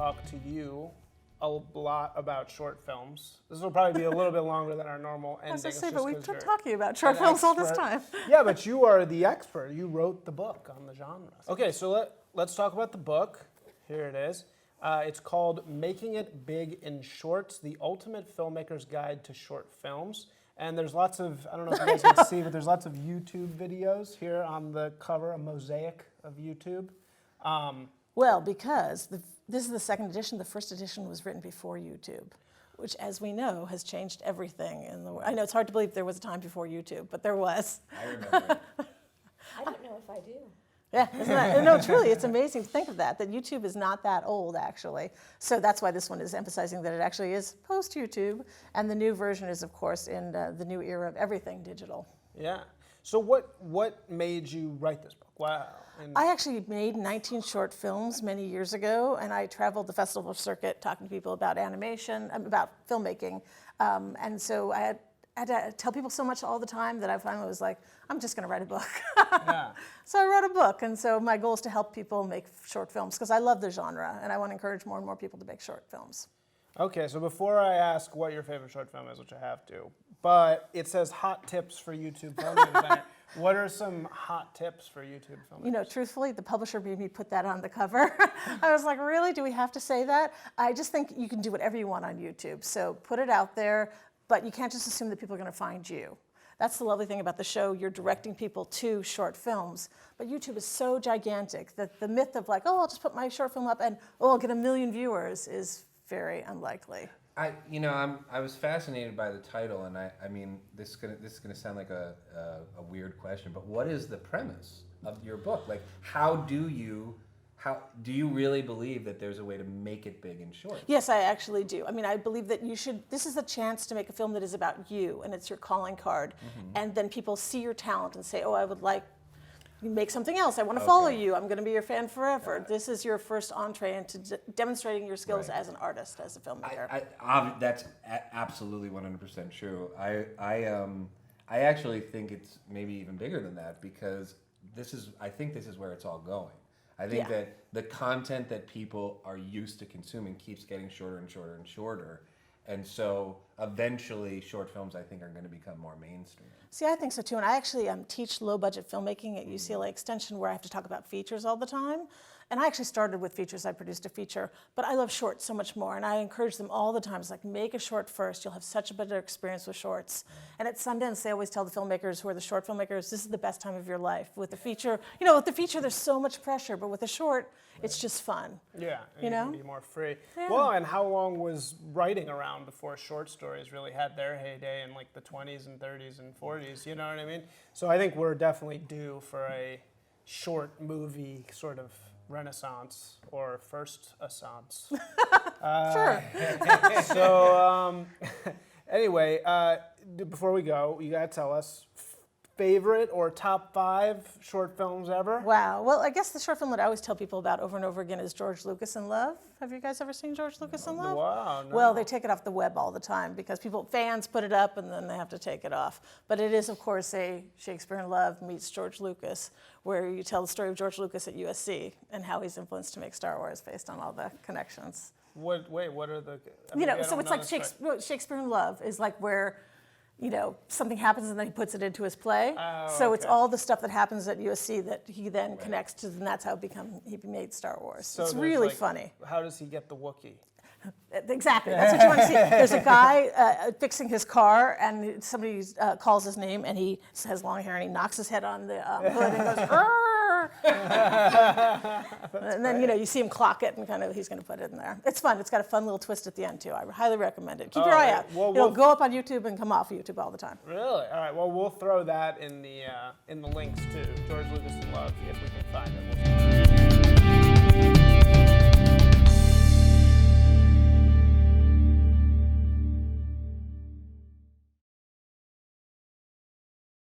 talk to you a lot about short films. This will probably be a little bit longer than our normal ending. I was going to say, just but we've 'cause been you're talking about short an films all this expert. time. Yeah, but you are the expert. You wrote the book on the genre. Okay, so let's talk about the book. Here it is. It's called Making It Big in Shorts, The Ultimate Filmmaker's Guide to Short Films. And there's lots of, I don't know if you guys can see, but there's lots of YouTube videos here on the cover, a mosaic of YouTube. Well, because this is the second edition. The first edition was written before YouTube, which, as we know, has changed everything in the world. I know it's hard to believe there was a time before YouTube, but there was. I remember it. I don't know if I do. Yeah, isn't that, no, truly, it's amazing to think of that YouTube is not that old, actually. So that's why this one is emphasizing that it actually is post-YouTube, and the new version is, of course, in the new era of everything digital. Yeah. So what made you write this book? Wow. I actually made 19 short films many years ago, and I traveled the festival circuit talking to people about animation, about filmmaking, and so I had to tell people so much all the time that I finally was like, I'm just going to write a book. Yeah. So I wrote a book, and so my goal is to help people make short films because I love the genre, and I want to encourage more and more people to make short films. Okay, so before I ask what your favorite short film is, which I have to, but it says hot tips for YouTube filmmakers. What are some hot tips for YouTube filmmakers? You know, truthfully, the publisher made me put that on the cover. I was like, really? Do we have to say that? I just think you can do whatever you want on YouTube. So put it out there, but you can't just assume that people are going to find you. That's the lovely thing about the show. You're directing people to short films. But YouTube is so gigantic that the myth of like, oh, I'll just put my short film up and, oh, I'll get 1 million viewers is very unlikely. I was fascinated by the title, and I mean, this is gonna sound like a weird question, but what is the premise of your book? Like, how do you really believe that there's a way to make it big and short? Yes, I actually do. I mean, I believe that this is a chance to make a film that is about you, and it's your calling card. Mm-hmm. And then people see your talent and say, oh, I would like, you make something else. I want to follow you. I'm going to be your fan forever. This is your first entree into demonstrating your skills as an artist, as a filmmaker. That's absolutely 100% true. I actually think it's maybe even bigger than that because I think this is where it's all going. I think that the content that people are used to consuming keeps getting shorter and shorter and shorter. And so eventually short films, I think, are going to become more mainstream. See, I think so too. And I actually teach low-budget filmmaking at UCLA Extension where I have to talk about features all the time. And I actually started with features. I produced a feature. But I love shorts so much more. And I encourage them all the time. It's like, make a short first. You'll have such a better experience with shorts. And at Sundance, they always tell the filmmakers who are the short filmmakers, this is the best time of your life. With the feature, with the feature, there's so much pressure. But with a short, it's just fun. Yeah, and you know? Can be more free. Yeah. Well, and how long was writing around before short stories really had their heyday in like the 20s and 30s and 40s, you know what I mean? So I think we're definitely due for a short movie sort of renaissance or first assance. Sure. So anyway, before we go, you gotta tell us favorite or top 5 short films ever? Wow. Well, I guess the short film that I always tell people about over and over again is George Lucas in Love. Have you guys ever seen George Lucas in Love? Wow, no. Well, they take it off the web all the time because fans put it up and then they have to take it off. But it is, of course, a Shakespeare in Love meets George Lucas, where you tell the story of George Lucas at USC and how he's influenced to make Star Wars based on all the connections. What are the... So it's like Shakespeare in Love is like where... something happens and then he puts it into his play. Oh, so it's all the stuff that happens at USC that he then connects to, and that's how he made Star Wars. So it's really funny. How does he get the Wookiee? Exactly, that's what you want to see. There's a guy fixing his car, and somebody calls his name, and he has long hair, and he knocks his head on the hood and goes, "Arr!" And then you see him clock it, and he's going to put it in there. It's fun. It's got a fun little twist at the end too. I highly recommend it. Keep your eye out. Well, It'll go up on YouTube and come off YouTube all the time. Really? All right. Well, we'll throw that in the links to George Lucas in Love if